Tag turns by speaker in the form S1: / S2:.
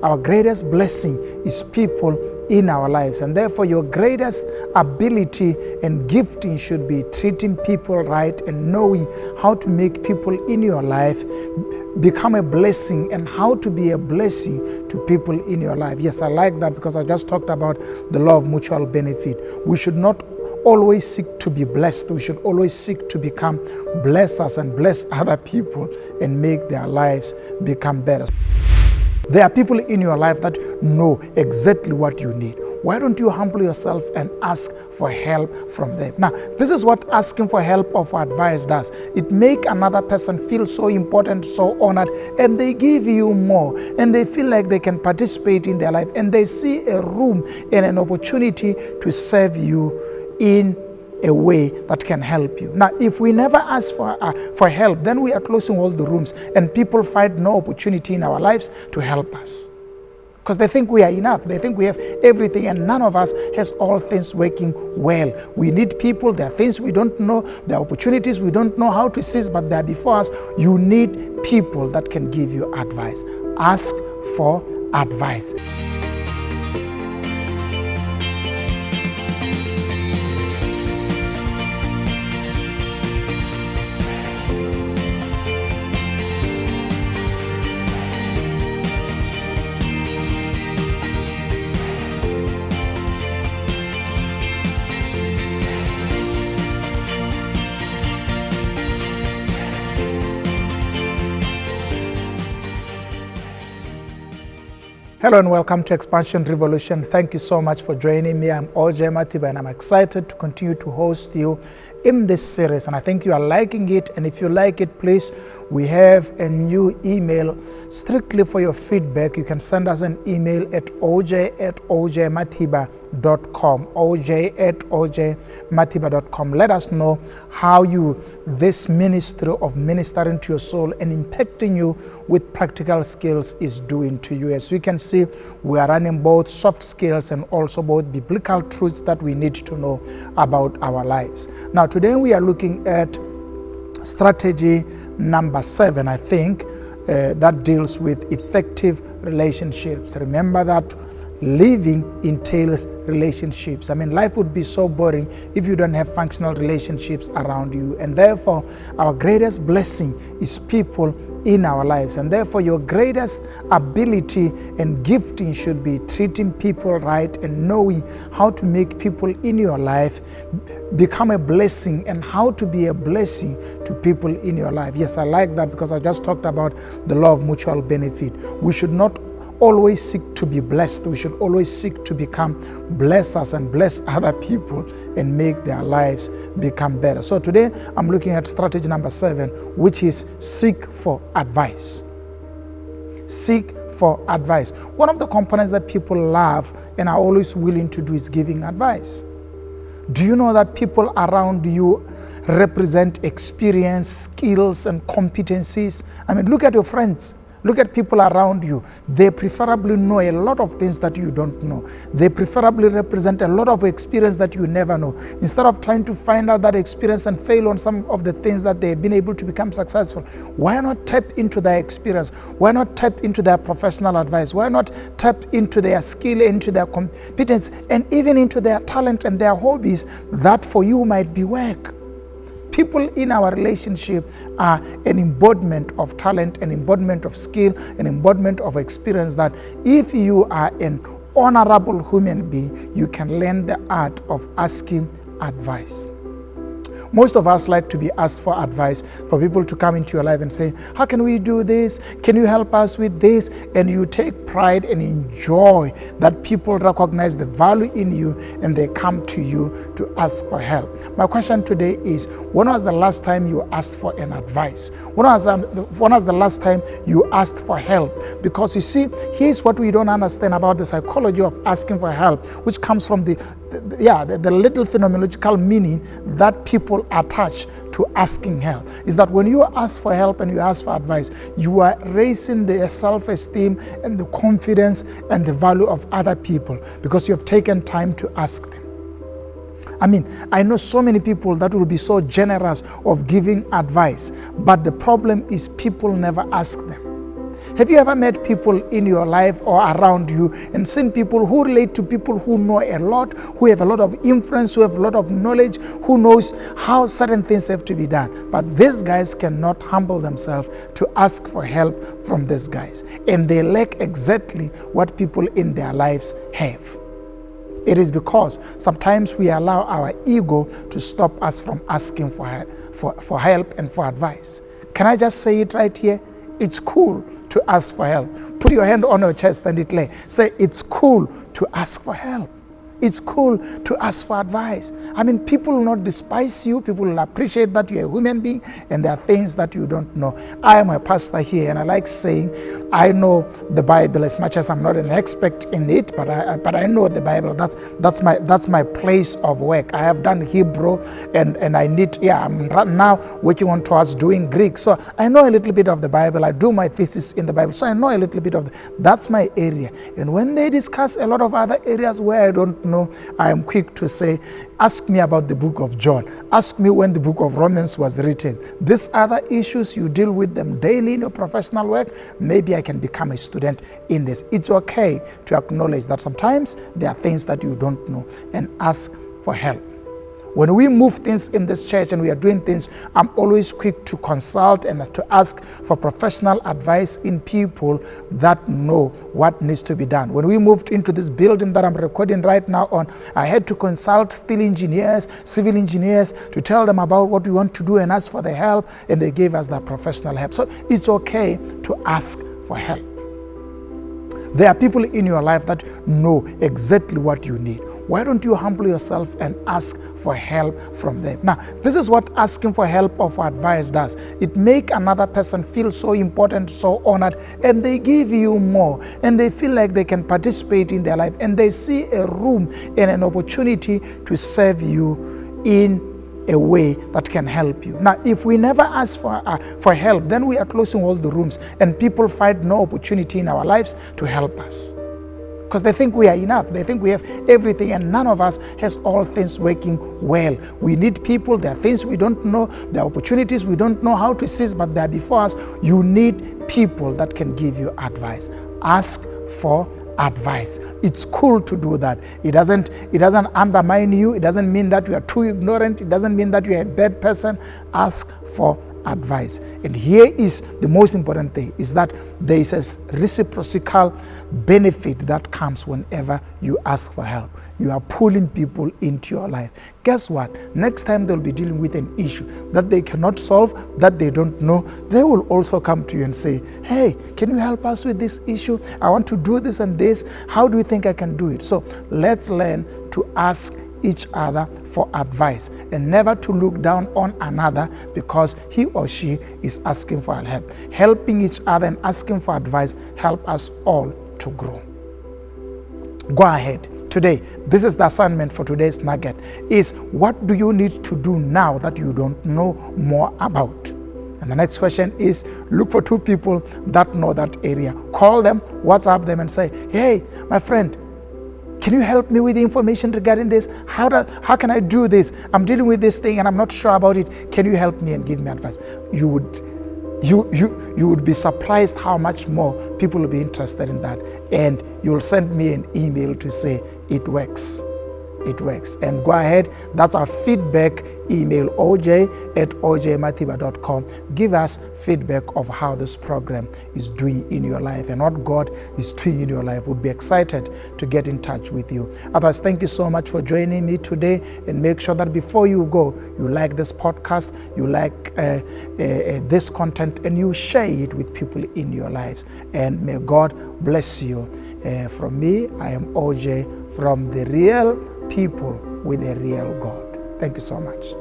S1: our greatest blessing is people in our lives, and therefore your greatest ability and gifting should be treating people right and knowing how to make people in your life become a blessing and how to be a blessing to people in your life. Yes, I like that, because I just talked about the law of mutual benefit. We should not always seek to be blessed. We should always seek to become blessers and bless other people and make their lives become better. There are people in your life that know exactly what you need. Why don't you humble yourself and ask for help from them? Now, this is what asking for help or for advice does. It makes another person feel so important, so honored, and they give you more, and they feel like they can participate in their life, and they see a room and an opportunity to serve you in a way that can help you. Now, if we never ask for help, then we are closing all the rooms, and people find no opportunity in our lives to help us, because they think we are enough. They think we have everything, and none of us has all things working well. We need people. There are things we don't know. There are opportunities we don't know how to seize, but they're before us. You need people that can give you advice. Ask for advice. Hello and welcome to Expansion Revolution. Thank you so much for joining me. I'm OJ Matiba, and I'm excited to continue to host you in this series, and I think you are liking it. And if you like it, please, we have a new email strictly for your feedback. You can send us an email at oj@ojmatiba.com, oj@ojmatiba.com. Let us know how this ministry of ministering to your soul and impacting you with practical skills is doing to you. As you can see, we are running both soft skills and also both biblical truths that we need to know about our lives. Now, today we are looking at strategy number 7, I think, that deals with effective relationships. Remember that living entails relationships. I mean, life would be so boring if you don't have functional relationships around you. And therefore, our greatest blessing is people in our lives. And therefore, your greatest ability and gifting should be treating people right and knowing how to make people in your life become a blessing and how to be a blessing to people in your life. Yes, I like that, because I just talked about the law of mutual benefit. We should not always seek to be blessed. We should always seek to become blessers and bless other people and make their lives become better. So today I'm looking at strategy number 7, which is seek for advice. Seek for advice. One of the components that people love and are always willing to do is giving advice. Do you know that people around you represent experience, skills, and competencies? I mean, look at your friends. Look at people around you. They preferably know a lot of things that you don't know. They preferably represent a lot of experience that you never know. Instead of trying to find out that experience and fail on some of the things that they've been able to become successful, why not tap into their experience? Why not tap into their professional advice? Why not tap into their skill, into their competence, and even into their talent and their hobbies that for you might be work? People in our relationship are an embodiment of talent, an embodiment of skill, an embodiment of experience that if you are an honorable human being, you can learn the art of asking advice. Most of us like to be asked for advice, for people to come into your life and say, how can we do this? Can you help us with this? And you take pride and enjoy that people recognize the value in you and they come to you to ask for help. My question today is, when was the last time you asked for an advice? When was the last time you asked for help? Because you see, here's what we don't understand about the psychology of asking for help, which comes from the little phenomenological meaning that people attach to asking help, is that when you ask for help and you ask for advice, you are raising the self-esteem and the confidence and the value of other people because you have taken time to ask them. I mean, I know so many people that will be so generous of giving advice, but the problem is people never ask them. Have you ever met people in your life or around you and seen people who relate to people who know a lot, who have a lot of influence, who have a lot of knowledge, who knows how certain things have to be done? But these guys cannot humble themselves to ask for help from these guys. And they lack exactly what people in their lives have. It is because sometimes we allow our ego to stop us from asking for help and for advice. Can I just say it right here? It's cool to ask for help. Put your hand on your chest and declare. Say, it's cool to ask for help. It's cool to ask for advice. I mean, people will not despise you. People will appreciate that you're a human being and there are things that you don't know. I am a pastor here and I like saying I know the Bible as much as I'm not an expert in it, but I know the Bible. That's my place of work. I have done Hebrew and I'm right now working on towards doing Greek. So I know a little bit of the Bible. I do my thesis in the Bible. So I know a little bit of that's my area. And when they discuss a lot of other areas where I don't know, I am quick to say, ask me about the book of John. Ask me when the book of Romans was written. These other issues, you deal with them daily in your professional work. Maybe I can become a student in this. It's okay to acknowledge that sometimes there are things that you don't know and ask for help. When we move things in this church and we are doing things, I'm always quick to consult and to ask for professional advice in people that know what needs to be done. When we moved into this building that I'm recording right now on, I had to consult steel engineers, civil engineers, to tell them about what we want to do and ask for the help, and they gave us that professional help. So it's okay to ask for help. There are people in your life that know exactly what you need. Why don't you humble yourself and ask for help from them? Now, this is what asking for help or for advice does. It makes another person feel so important, so honored, and they give you more, and they feel like they can participate in their life, and they see a room and an opportunity to serve you in a way that can help you. Now, if we never ask for help, then we are closing all the rooms, and people find no opportunity in our lives to help us. Because they think we are enough. They think we have everything, and none of us has all things working well. We need people. There are things we don't know. There are opportunities we don't know how to seize, but they're before us. You need people that can give you advice. Ask for advice. It's cool to do that. It doesn't undermine you. It doesn't mean that you are too ignorant. It doesn't mean that you are a bad person. Ask for advice. And here is the most important thing, is that there is a reciprocal benefit that comes whenever you ask for help. You are pulling people into your life. Guess what? Next time they'll be dealing with an issue that they cannot solve, that they don't know, they will also come to you and say, hey, can you help us with this issue? I want to do this and this. How do you think I can do it? So let's learn to ask each other for advice and never to look down on another because he or she is asking for help. Helping each other and asking for advice help us all to grow. Go ahead. Today, this is the assignment for today's nugget, is what do you need to do now that you don't know more about? And the next question is, look for two people that know that area. Call them, WhatsApp them and say, hey, my friend, can you help me with the information regarding this? How can I do this? I'm dealing with this thing and I'm not sure about it. Can you help me and give me advice? You would be surprised how much more people will be interested in that. And you'll send me an email to say it works. It works. And go ahead. That's our feedback email, oj@ojmathiba.com. Give us feedback of how this program is doing in your life and what God is doing in your life. We'd be excited to get in touch with you. Otherwise, thank you so much for joining me today, and make sure that before you go, you like this podcast, you like this content, and you share it with people in your lives. And may God bless you. From me, I am OJ, from the real people with a real God. Thank you so much.